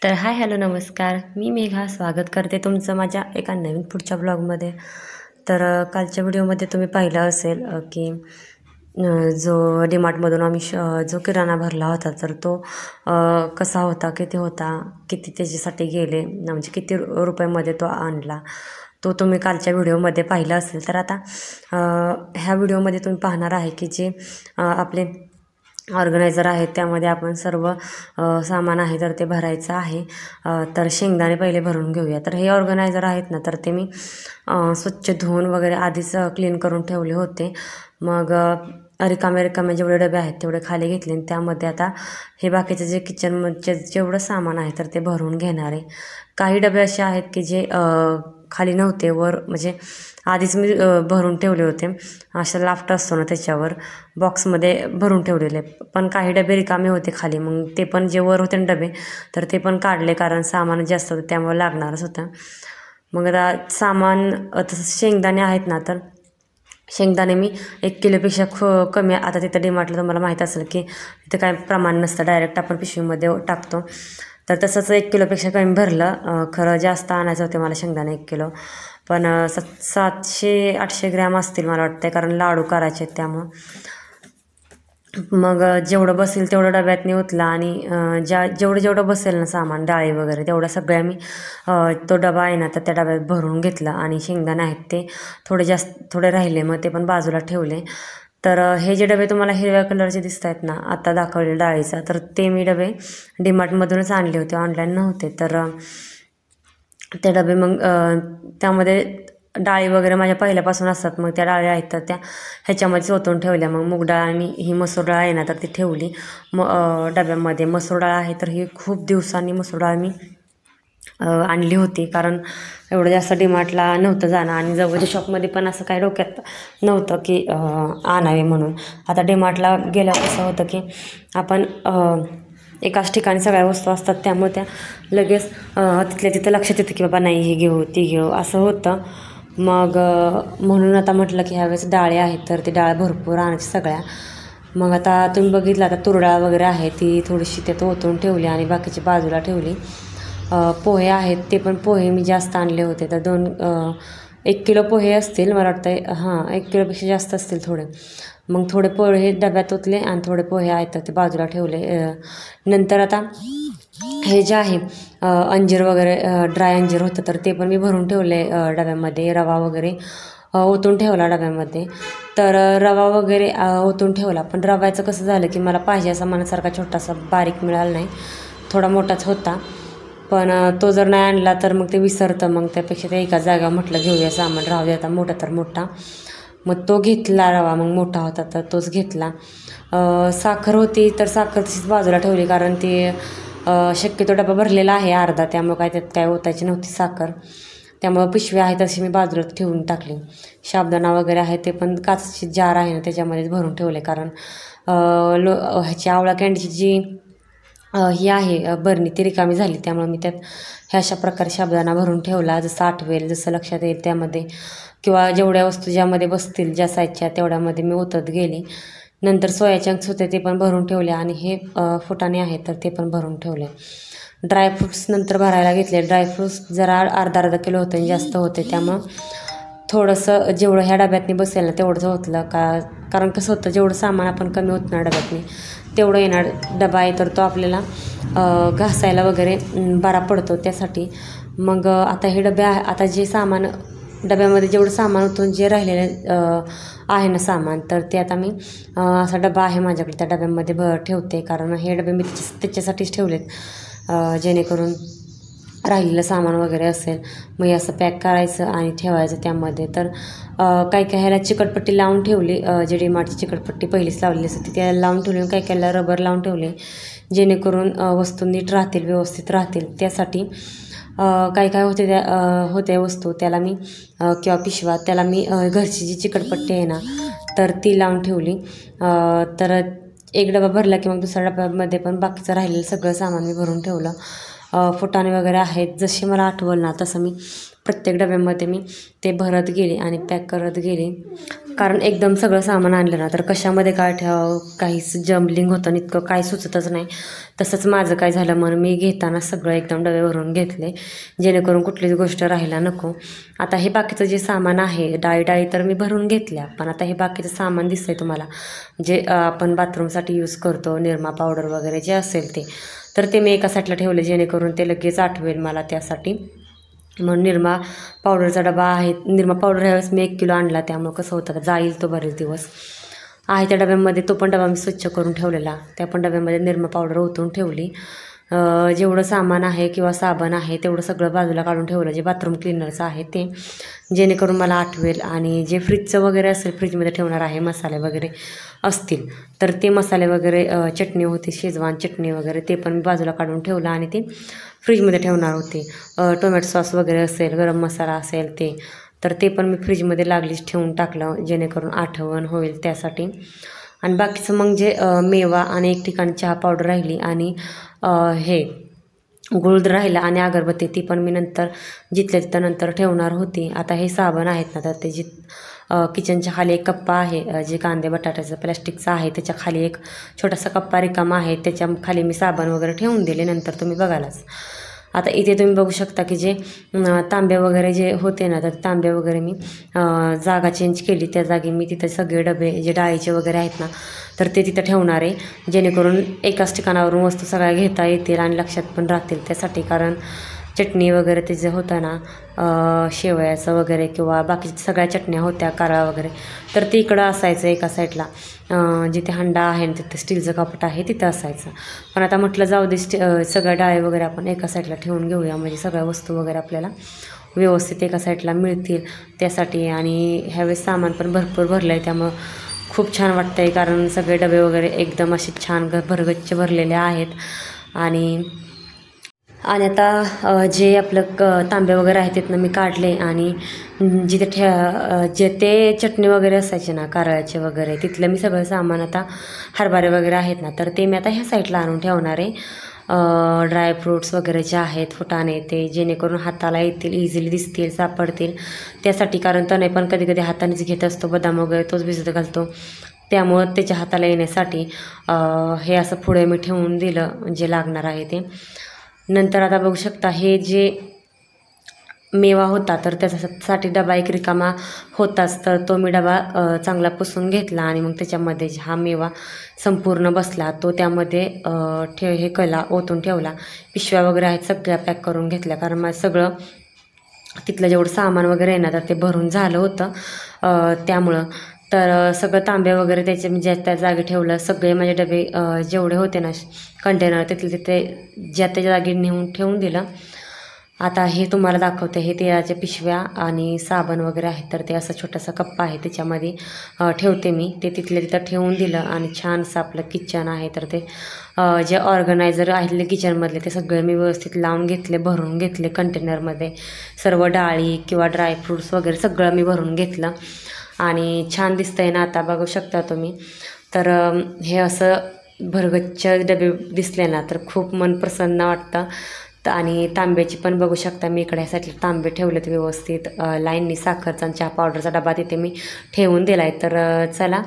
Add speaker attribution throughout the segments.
Speaker 1: तर hi hello नमस्कार, मी मेघा स्वागत करते तुमचं माझ्या एका नवीन पुढच्या ब्लॉगमध्ये. तर कालच्या व्हिडिओमध्ये तुम्ही पाहिलं असेल की जो डीमार्टमधून आम्ही जो किराणा भरला होता तर तो कसा होता, किती होता, किती त्याच्यासाठी गेले, म्हणजे किती रुपयामध्ये तो आणला, तो तुम्ही कालच्या व्हिडिओमध्ये पाहिला असेल. तर आता ह्या व्हिडिओमध्ये तुम्ही पाहणार आहे की जे आपले ऑर्गनायझर आहेत त्यामध्ये आपण सर्व सामान आहे तर ते भरायचं आहे. तर शेंगदाणे पहिले भरून घेऊया. तर हे ऑर्गनायझर आहेत ना, तर ते मी स्वच्छ धुवून वगैरे आधीच क्लीन करून ठेवले होते. मग रिकामे जेवढे डबे आहेत तेवढे खाली घेतले आणि त्यामध्ये आता हे बाकीचं जे किचनमध्ये जेवढं सामान आहे तर ते भरून घेणार आहे. काही डबे असे आहेत की जे खाली नव्हते, वर म्हणजे आधीच मी भरून ठेवले होते. अशा लाफ्ट असतो ना त्याच्यावर बॉक्समध्ये भरून ठेवलेले, पण काही डबे रिकामे होते खाली. मग ते पण जे वर होते ना डबे तर ते पण काढले, कारण सामान जास्त होतं त्यामुळे लागणारच होतं. मग आता सामान तसं शेंगदाणे आहेत ना, तर शेंगदाणे मी 1 किलोपेक्षा कमी. आता तिथं डीमार्टला तुम्हाला माहीत असेल की तिथं काय प्रमाण नसतं, डायरेक्ट आपण पिशवीमध्ये टाकतो. तर तसंच 1 किलोपेक्षा कमी भरलं. खरं जास्त आणायचं होते मला शेंगदाणे 1 किलो, पण 700-800 ग्रॅम असतील मला वाटतं, कारण लाडू करायचे आहेत त्यामुळं. मग जेवढं बसेल तेवढं डब्यातनी उचला आणि जेवढं बसेल ना सामान, डाळी वगैरे, तेवढं सगळ्या मी तो डबा आहे ना तर त्या डब्यात भरून घेतला. आणि शेंगदाणे आहेत ते थोडे राहिले, मग ते पण बाजूला ठेवले. तर हे जे डबे तुम्हाला हिरव्या कलरचे दिसत आहेत ना आता दाखवले डाळीचा, तर ते मी डबे डीमार्टमधूनच आणले होते, ऑनलाईन नव्हते. तर ते डबे मग त्यामध्ये डाळी वगैरे माझ्या पहिल्यापासून असतात, मग त्या डाळी आहेत तर त्या ह्याच्यामध्ये ओतून ठेवल्या. मग मूग डाळ आणि ही मसूर डाळ आहे ना तर ती ठेवली डब्यामध्ये. मसूर डाळ आहे तर ही खूप दिवसांनी मसूर डाळ मी आणली होती, कारण एवढं जास्त डीमार्टला नव्हतं जाणं आणि जवळच्या शॉपमध्ये पण असं काही डोक्यात नव्हतं की आणावे म्हणून. आता डीमार्टला गेल्यावर कसं होतं की आपण एकाच ठिकाणी सगळ्या वस्तू असतात, त्यामुळे त्या लगेच तिथल्या तिथं लक्षात येतं की बाबा नाही हे घेऊ ती घेऊ असं होतं. मग म्हणून आता म्हटलं की ह्यावेळेस डाळी आहेत तर ती डाळ भरपूर आणायची सगळ्या. मग आता तुम्ही बघितलं, आता तुरडाळ वगैरे आहे ती थोडीशी त्यात ओतून ठेवली आणि बाकीची बाजूला ठेवली. पोहे आहेत ते पण पोहे मी जास्त आणले होते, तर 1 किलो पोहे असतील मला वाटतं. हां, 1 किलोपेक्षा जास्त असतील थोडे. मग थोडे पोहे डब्यात ओतले आणि थोडे पोहे आहेत तर ते बाजूला ठेवले. नंतर आता हे जे आहे अंजीर वगैरे, ड्राय अंजीर होतं तर ते पण मी भरून ठेवले डब्यामध्ये. रवा वगैरे ओतून ठेवला डब्यामध्ये. तर रवा वगैरे ओतून ठेवला, पण रव्याचं कसं झालं की मला पाहिजे असा मनासारखा छोटासा बारीक मिळाला नाही, थोडा मोठाच होता. पण तो जर नाही आणला तर मग ते विसरतं. मग त्यापेक्षा ते एका जागा म्हटलं घेऊया सामान, राहू दे आता मोठा तर मोठा. मग तो घेतला रवा, मग मोठा होता तर तोच घेतला. साखर होती तर साखर तशीच बाजूला ठेवली, कारण ती शक्यतो डबा भरलेला आहे अर्धा, त्यामुळे काय त्यात काय ओतायची नव्हती साखर. त्यामुळं पिशवी आहे तशी मी बाजूला ठेवून टाकली. साबुदाणा वगैरे आहे ते पण काचची जार आहे ना त्याच्यामध्येच भरून ठेवले, कारण ह्याची आवळा कँडीची जी ही आहे बरणी ती रिकामी झाली, त्यामुळे मी त्यात ह्या अशा प्रकारे साबुदाणा भरून ठेवला. जसं आठवेल, जसं लक्षात येईल त्यामध्ये, किंवा जेवढ्या वस्तू ज्यामध्ये बसतील ज्या साईजच्या तेवढ्यामध्ये मी ओतत गेली. नंतर सोया चंक्स होते ते पण भरून ठेवले आणि हे फुटाणे आहेत तर ते पण भरून ठेवले. ड्रायफ्रूट्स नंतर भरायला घेतले. ड्रायफ्रूट्स जरा अर्धा किलो होते आणि जास्त होते, त्यामुळं थोडंसं जेवढं ह्या डब्यातनी बसेल ना तेवढंच होतलं कारण कसं होतं, जेवढं सामान आपण कमी होत ना डब्यातनी तेवढं येणार. डबा आहे तर तो आपल्याला घासायला वगैरे बरा पडतो त्यासाठी. मग आता हे डबे आता जे सामान डब्यामध्ये जेवढं सामान होतं, जे राहिलेले आहे ना सामान, तर ते आता मी असा डबा आहे माझ्याकडे त्या डब्यामध्ये ठेवते, कारण हे डबे मी त्याच्यासाठीच ठेवलेत, जेणेकरून राहिलेलं सामान वगैरे असेल मग हे असं पॅक करायचं आणि ठेवायचं त्यामध्ये. तर काही ह्याला चिकटपट्टी लावून ठेवली, जे डीमार्टची चिकटपट्टी पहिलीच लावलेली असते त्याला लावून ठेवली. काही काहीला रबर लावून ठेवले, जेणेकरून वस्तू नीट राहतील, व्यवस्थित राहतील त्यासाठी. काय होते वस्तू त्याला मी किंवा पिशवा त्याला मी घरची जी चिकटपट्टी आहे ना तर ती लावून ठेवली. तर एक डबा भरला की मग दुसऱ्या डब्यामध्ये पण बाकीचं राहिलेलं सगळं सामान मी भरून ठेवलं. फुटाणे वगैरे आहेत, जसे मला आठवल ना तसं मी प्रत्येक डब्यामध्ये मी ते भरत गेले आणि पॅक करत गेले. कारण एकदम सगळं सामान आणलं ना तर कशामध्ये काय ठेवावं काहीच जम्बलिंग होतं, इतकं काय सुचतच नाही. तसंच माझं काय झालं, म्हणून मी घेताना सगळं एकदम डबे भरून घेतले, जेणेकरून कुठलीच गोष्ट राहायला नको. आता हे बाकीचं जे सामान आहे, डाळी तर मी भरून घेतल्या, पण आता हे बाकीचं सामान दिसतंय तुम्हाला, जे आपण बाथरूमसाठी यूज करतो, निरमा पावडर वगैरे जे असेल तर ते मी एका साईडला ठेवले, जेणेकरून ते लगेच आठवेल मला त्यासाठी. म्हणून निरमा पावडरचा डबा आहे. निरमा पावडर ह्यावेळेस मी 1 किलो आणला, त्यामुळं कसं होतं जाईल तो बरेच दिवस आहे. त्या डब्यामध्ये तो पण डबा मी स्वच्छ करून ठेवलेला, त्या पण डब्यामध्ये निरमा पावडर ओतून ठेवली. जेवढं सामान आहे किंवा साबण आहे तेवढं सगळं बाजूला काढून ठेवलं, जे बाथरूम क्लिनरचं आहे ते, जेणेकरून मला आठवेल. आणि जे फ्रीजचं वगैरे असेल, फ्रीजमध्ये ठेवणार आहे मसाले वगैरे असतील तर ते मसाले वगैरे, चटणी होती शेजवान चटणी वगैरे, ते पण मी बाजूला काढून ठेवलं आणि ते फ्रीजमध्ये ठेवणार होते. टोमॅटो सॉस वगैरे असेल, गरम मसाला असेल तर ते पण मी फ्रीजमध्ये लागलीच ठेवून टाकलं, जेणेकरून आठवण होईल त्यासाठी. आणि बाकीचं मग जे मेवा आणि एक ठिकाणी चहा पावडर राहिली आणि हे गुळ राहिला आणि अगरबत्ती, ती पण मी नंतर जिथल्या तिथं नंतर ठेवणार होती. आता हे साबण आहेत ना, तर ते किचनच्या खाली एक कप्पा आहे, जे कांदे बटाट्याचं प्लॅस्टिकचा आहे, त्याच्या खाली एक छोटासा कप्पा रिकामा आहे, त्याच्या खाली मी साबण वगैरे ठेवून दिले, नंतर तुम्ही बघालाच. आता इथे तुम्ही बघू शकता की जे तांबे वगैरे जे होते ना, तर तांबे वगैरे मी जागा चेंज केली, त्या जागी मी तिथे सगळे डबे जे डाळीचे वगैरे आहेत ना, तर ते तिथं ठेवणार आहे, जेणेकरून एकाच ठिकाणावरून वस्तू सगळ्या घेता येतील आणि लक्षात पण राहतील त्यासाठी. कारण चटणी वगैरे ते जे होतं ना, शेवयाचं वगैरे किंवा बाकी सगळ्या चटण्या होत्या, कारळा वगैरे, तर ते इकडं असायचं एका साईडला, जिथे हंडा आहे ना तिथे स्टीलचं कपाट आहे तिथं असायचं. पण आता म्हटलं जाऊ दे, सगळ्या डाळी वगैरे आपण एका साईडला ठेवून घेऊया, म्हणजे सगळ्या वस्तू वगैरे आपल्याला व्यवस्थित एका साईडला मिळतील त्यासाठी. आणि ह्यावेळेस सामान पण भरपूर भरलं आहे, त्यामुळं खूप छान वाटतं आहे, कारण सगळे डबे वगैरे एकदम असे छान भरगच्च भरलेले आहेत. आणि आता जे आपलं तांबे वगैरे आहेत तिथनं मी काढले आणि जिथे जे ते चटणी वगैरे असायचे ना कारळ्याचे वगैरे, तिथलं मी सगळं सामान, आता हरभरे वगैरे आहेत ना, तर ते मी आता ह्या साईडला आणून ठेवणार आहे. ड्रायफ्रूट्स वगैरे जे आहेत, फुटाणे, ते जेणेकरून हाताला येतील, इझिली दिसतील, सापडतील त्यासाठी. कारण तने पण कधी कधी हातानेच घेत असतो, बदाम वगैरे तोच भिजत घालतो, त्यामुळं त्याच्या हाताला येण्यासाठी हे असं पुढे मी ठेवून दिलं जे लागणार आहे ते. नंतर आता बघू शकता, हे जे मेवा होता तर त्याच्यासाठी डबा एक रिकामा होताच, तर तो मी डबा चांगला पुसून घेतला आणि मग त्याच्यामध्ये हा मेवा संपूर्ण बसला तो त्यामध्ये हे कला ओतून ठेवला. पिशव्या वगैरे आहेत सगळ्या पॅक करून घेतल्या, कारण माझं सगळं तिथलं जेवढं सामान वगैरे आहे ना, तर ते भरून झालं होतं, त्यामुळं. तर सगळं तांबे वगैरे त्याचे मी ज्या त्या जागी ठेवलं, सगळे माझे डबे जेवढे होते ना कंटेनर, तिथले तिथे ज्या त्या जागी नेऊन ठेवून दिलं. आता हे तुम्हाला दाखवते, हे तेलाच्या पिशव्या आणि साबण वगैरे आहेत, तर ते असं छोटासा कप्पा आहे त्याच्यामध्ये ठेवते मी, ते तिथल्या तिथं ठेवून दिलं. आणि छानसं आपलं किचन आहे, तर ते जे ऑर्गनायझर आहेत किचनमधले ते सगळे मी व्यवस्थित लावून घेतले, भरून घेतले कंटेनरमध्ये, सर्व डाळी किंवा ड्रायफ्रूट्स वगैरे सगळं मी भरून घेतलं. आणि छान दिसतंय ना, आता बघू शकता तुम्ही. तर हे असं भरगच्च डबे दिसले ना तर खूप मन प्रसन्न वाटतं. आणि तांब्याची पण बघू शकता, मी इकडे ह्यासाठी तांबे ठेवलेत व्यवस्थित लाईननी. साखरचा आणि चहा पावडरचा डबा तिथे मी ठेवून दिला आहे. तर चला,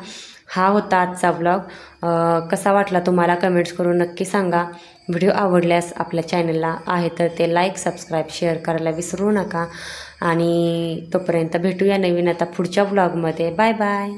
Speaker 1: हा होता आजचा ब्लॉग. कसा वाटला तुम्हाला कमेंट्स करून नक्की सांगा. व्हिडिओ आवडल्यास आपल्या चॅनलला आहे तर ते लाईक, सबस्क्राईब, शेअर करायला विसरू नका. आणि तोपर्यंत भेटूया नवीन आता पुढच्या ब्लॉगमध्ये. Bye bye.